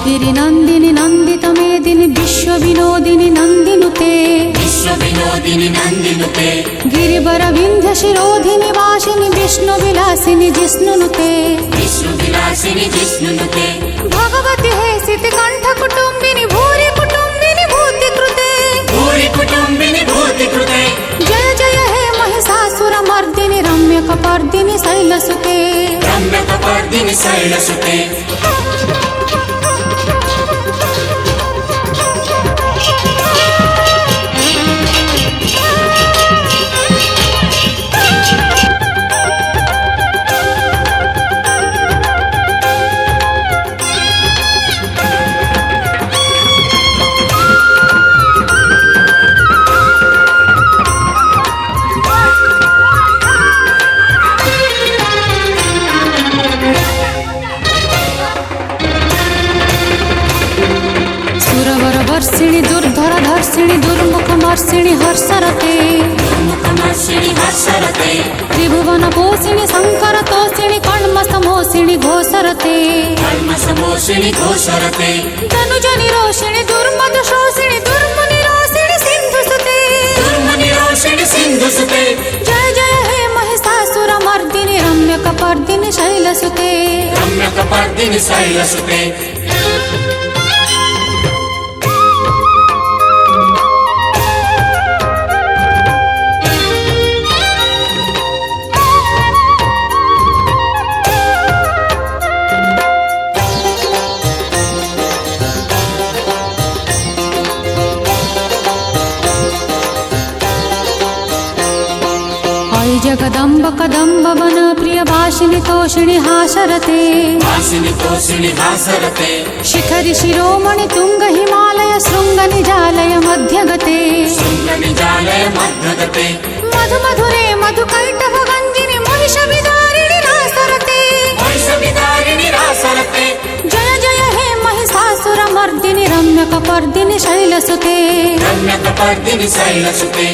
गिरिनन्दिनि नन्दित मेदिनि विश्वविनोदिनि नन्दिनुते विश्वविनोदिनि नन्दिनुते गिरिवरविन्ध्यशिरोधिनि वासिनि विष्णुविलासिनि जिष्णुनुते विष्णुविलासिनि जिष्णुनुते भगवति हे सितिकण्ठकुटुम्बिनि भूरि कुटुम्बिनि भूतिकृते भूरि कुटुम्बिनि भूतिकृते जय जय हे महिषासुरमर्दिनि रम्यकपर्दिनि शैलसुते रम्यकपर्दिनि शैलसुते वर्षिणि दुर्धरधर्षिणि दुर्मुखमर्षिणि हर्षरते दुर्मुखमर्षिणि हर्षरते त्रिभुवनपोषिणि शङ्करतोषिणि कण्मसमोषिणि घोषरते कल्मषमोषिणि घोषरते तनुजनिरोषिणि दुर्मदशोषिणि दुर्मुनिरोषिणि सिन्धुसुते दुर्मुनिरोषिणि सिन्धुसुते जय जय हे महिषासुरमर्दिनि रम्यकपर्दिनि शैलसुते रम्यकपर्दिनि शैलसुते जगदम्ब कदम्ब वन प्रिय भाषिणि तोषिणि हासरते भाषिणि तोषिणि हासरते शिखरि शिरोमणि तुंग हिमालय शृंग निजालय मध्यगते शृंग निजालय मध्यगते मधु मधुरे मधु कैटभ गंजिनि महिषविदारिणि रासरते महिषविदारिणि रासरते जय जय हे महिषासुरमर्दिनि रम्यकपर्दिनि शैलसुते रम्यकपर्दिनि शैलसुते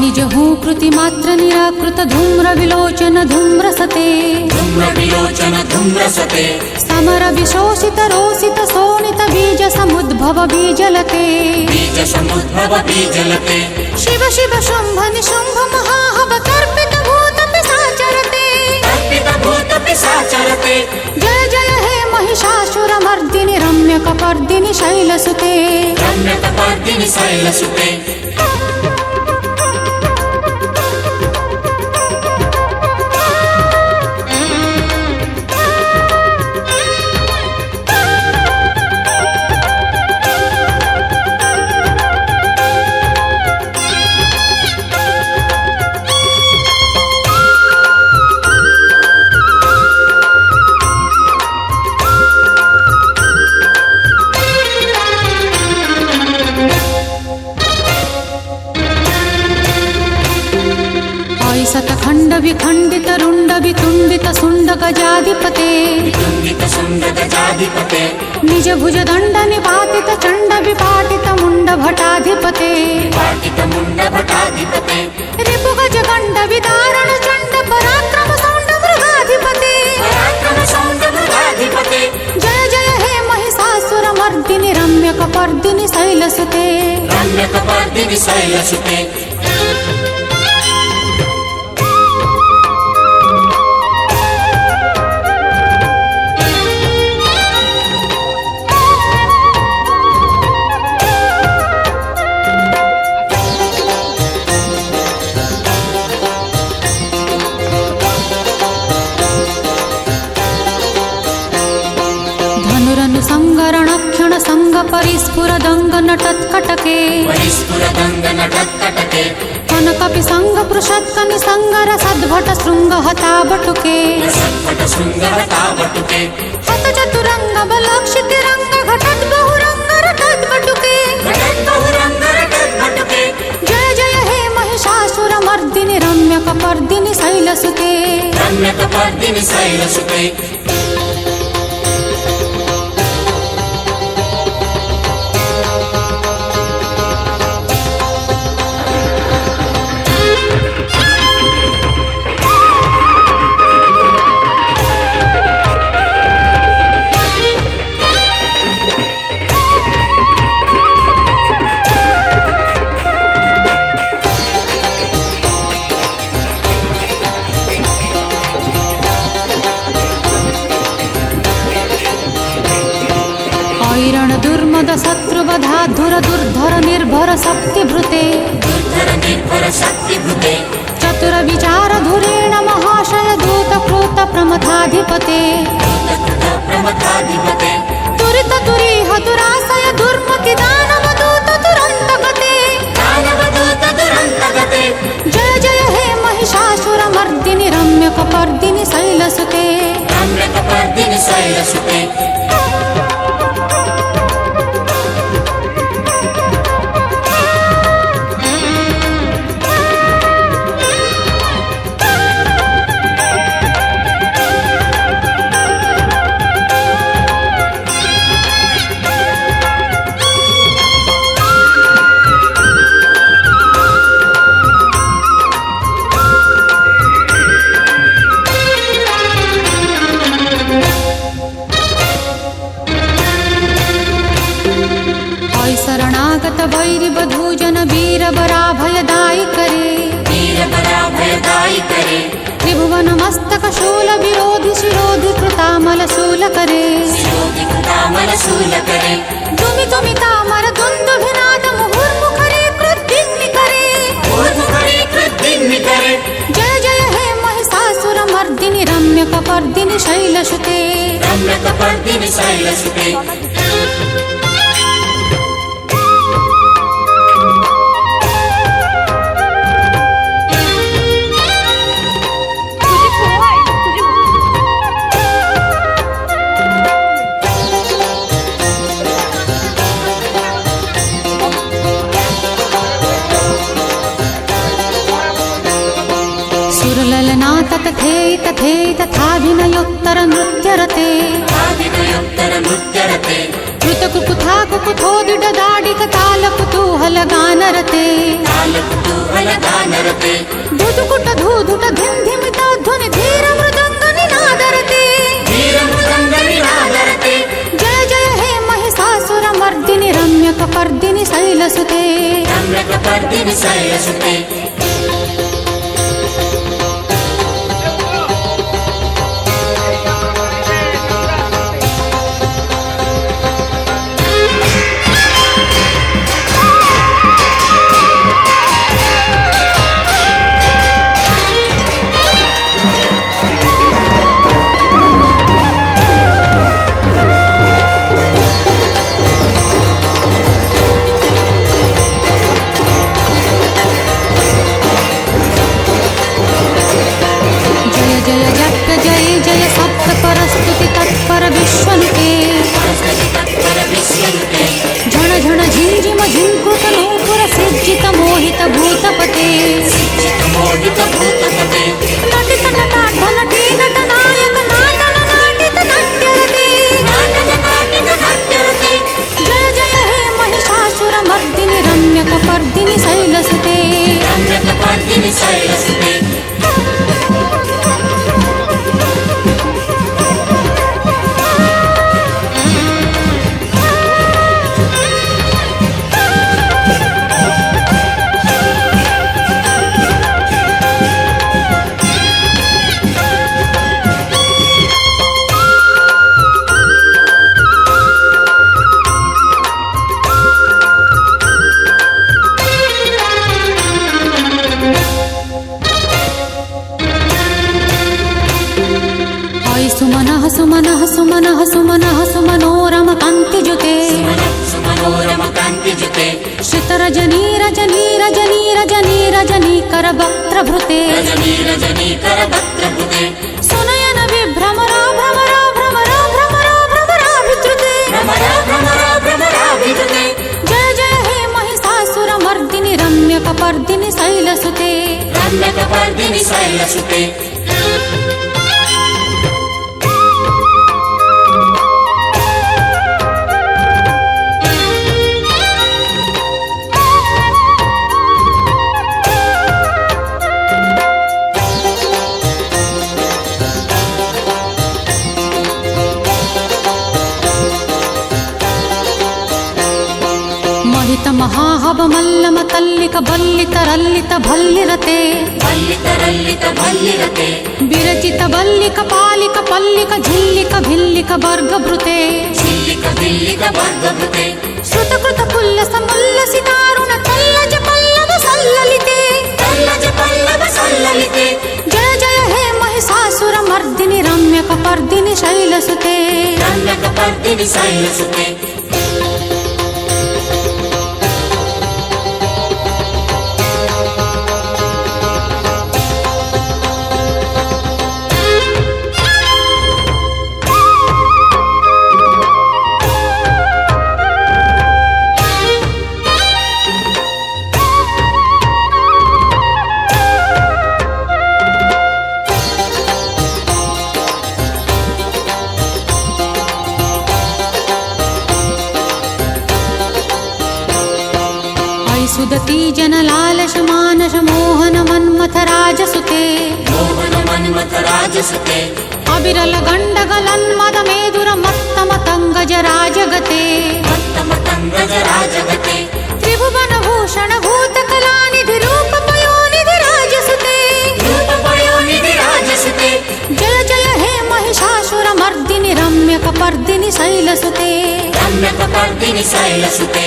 निज हूँ कृति मात्र निराकृत धूम्र विलोचन धूम्रसते धूम्रविलोचन धूम्रसते समर विशोषित रोषित शोणित बीज समुद्भव बीजलते बीज समुद्भव बीजलते शिव शिव शुंभ निशुंभ महाहव तर्पित भूत पिशाचरते तर्पित भूत पिशाचरते जय जय हे महिषासुरमर्दिनि रम्यकपर्दिनि शैलसुते रम्यकपर्दिनि शैलसुते शतखंड विखंडित रुंड वितुंडित सुंड गजाधिपते वितुंडित सुंड गजाधिपते निज भुज दंड निपातित चंड विपाटित मुंड भटाधिपते पाटित मुंड भटाधिपते रिपु गज गंड विदारण चंड पराक्रम सौंड मृगाधिपते पराक्रम सौंड मृगाधिपते जय जय हे महिषासुरमर्दिनि रम्यकपर्दिनि शैलसुते रम्यकपर्दिनि शैलसुते संगरणक्षण संग परिस्फुर दंग नटत्कटके परिस्फुर दंग नटत्कटके शौनकपि संग पृषत्कनि संगर सद्भट शृंग हता बटुके सत्पट शृंगहता बटुके हत चतुरंग बलक्षित रंग घटत बहुरंग रटत बटुके घटत बहुरंग रटत बटुके जय जय हे महिषासुर मर्दिनि रम्य कपर्दिनि शैलसुते रम्य कपर्दिनि शैलसुते ऐरण दुर्मद शत्रुवधाधुर दुर्धर निर्भर शक्तिभृते दुर्धर निर्भर शक्तिभृते चतुर विचार धुरेण महाशय दूत कृत प्रमथाधिपते प्रमथाधिपते तुरित तुरीह दुराशय दुर्मति दानव दूत तुरंत गते दानवदूत दुरन्तगते जय जय हे महिषासुर मर्दिनि रम्य कपर्दिनि शैलसुते रम्य कपर्दिनि शैलसुते शरणागत वैरि बधूजन वीर बराभयदायि करे वीर पराभयदायि करे त्रिभुवन मस्तक शूल विरोधि शिरोधि कृतामल शूल करे शिरोधि कृतामल शूल करे तुमि तुमि तामर दुन्दुभिनाद मुहुर्मुखरे कृद्दिन्नि करे ऊर्ध्वकरे कृद्दिन्नि करे जय जय हे महिषासुर मर्दिनि रम्य कपर्दिनि शैलसुते रम्य कपर्दिनि शैलसुते सुरललना तथे तथे तथाभिनयोत्तर नृत्यरते आदिनयोत्तर नृत्यरते कृतकुकुथा कुकुथोदिडदाडिक तालकुतूहल गानरते तालकुतूहल गानरते धुधुकुट धूधुट धिन्धिमित ध्वनि धीर मृदङ्ग निनादरते वीरमृदङ्ग निनादरते जय जय हे महिषासुर मर्दिनि रम्य कपर्दिनि शैलसुते रम्य कपर्दिनि शैलसुते परस्तुति तत्पर विश्वनुते झण झण झिंझिम झिंकृत नूपुर सिज्जित मोहित भूतपते नटित नटाढ नटी नटनायक नाटन नाटित नाट्यरते जय जय हे महिषासुर मर्दिनि रम्य कपर्दिनि शैलसुते सुमनः सुमनः सुमनः सुमनः सुमनोरम कान्तिजुते श्रित रजनी रजनी रजनी रजनी रजनी कर वक्त्रभृते रजनीकर वक्त्रभृते सुनयन विभ्रमरा भ्रमरा भ्रमरा भ्रमरा भ्रमराभिद्रुते भ्रमराभिधृते जय जय हे महिषासुरमर्दिनि रम्यकपर्दिनि शैलसुते रम्यकपर्दिनि शैलसुते महित महाहव मल्लम तल्लिक बल्लित रल्लित भल्लिरते भल्लित भल्लिरते विरचित बल्लिक पालिक पल्लिक झिल्लिक भिल्लिक वर्गभृते झिल्लिक वर्गभृते श्रुतकृत पुल्लस मुल्लसितारुण तल्लज पल्लव सल्ललिते जय जय हे महिषासुरमर्दिनि रम्यकपर्दिनि शैलसुते रम्यकपर्दिनि शैलसुते सुदती जनलालश मानस मोहन मन्मथ राजसुते मोहन मन्मथ राजसुते अविरल गण्डगलन्मद मेदुर मत्तमतङ्गज राजगते मत्तमतङ्गज राजगते त्रिभुवन भूषण भूतकलानिधि रूपपयोनिधि राजसुते रूपपयोनिधि राजसुते जय जय हे महिषासुरमर्दिनि रम्यकपर्दिनि शैलसुते रम्यकपर्दिनि शैलसुते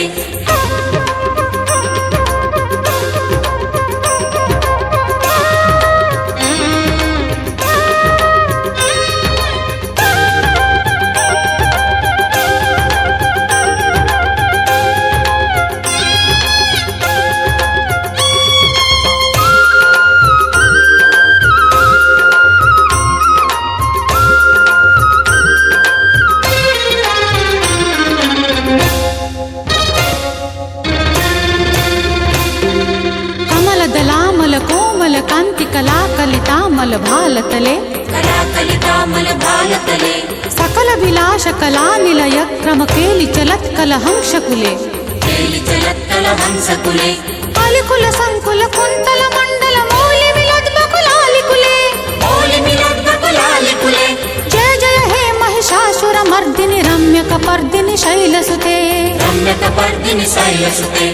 कोमल कांति कला कलितामल भालतले कलाकलितामल भालतले सकल विलास कला निलय क्रम केलि चलत् कल हंसकुले केलि चलत् कल हंसकुले कालिकुल संकुल कुंतल मंडल मौलि मिलद बकुलालिकुले जय जय हे महिषासुरमर्दिनि रम्यकपर्दिनि शैलसुते रम्यकपर्दिनि शैलसुते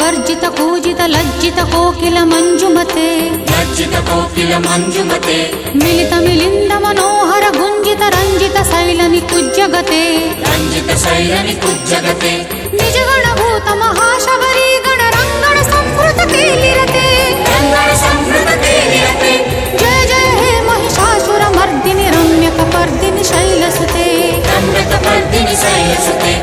वर्जित पूजित लज्जित कोकिल मंजुमते लज्जित कोकिल मंजुमते मिलित मिलिंद मनोहर गुंजित रंजित शैलनि कुज्जगते रंजित शैलनि कुज्जगते निज गण भूत महाशबरी गण रंगण संभृत केलिरते जय जय हे महिषासुरमर्दिनि रम्यकपर्दिनि शैलसुते रम्यकपर्दिनि शैलसुते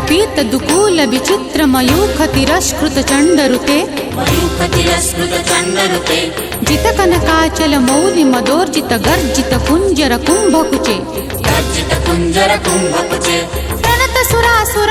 पीत दुकूल विचित्र मयूख तिरस्कृत चंडरुते जित कनकाचल मौलि मदोर्जित गर्जित कुंजर कुंभकुचे प्रणत सुरासुर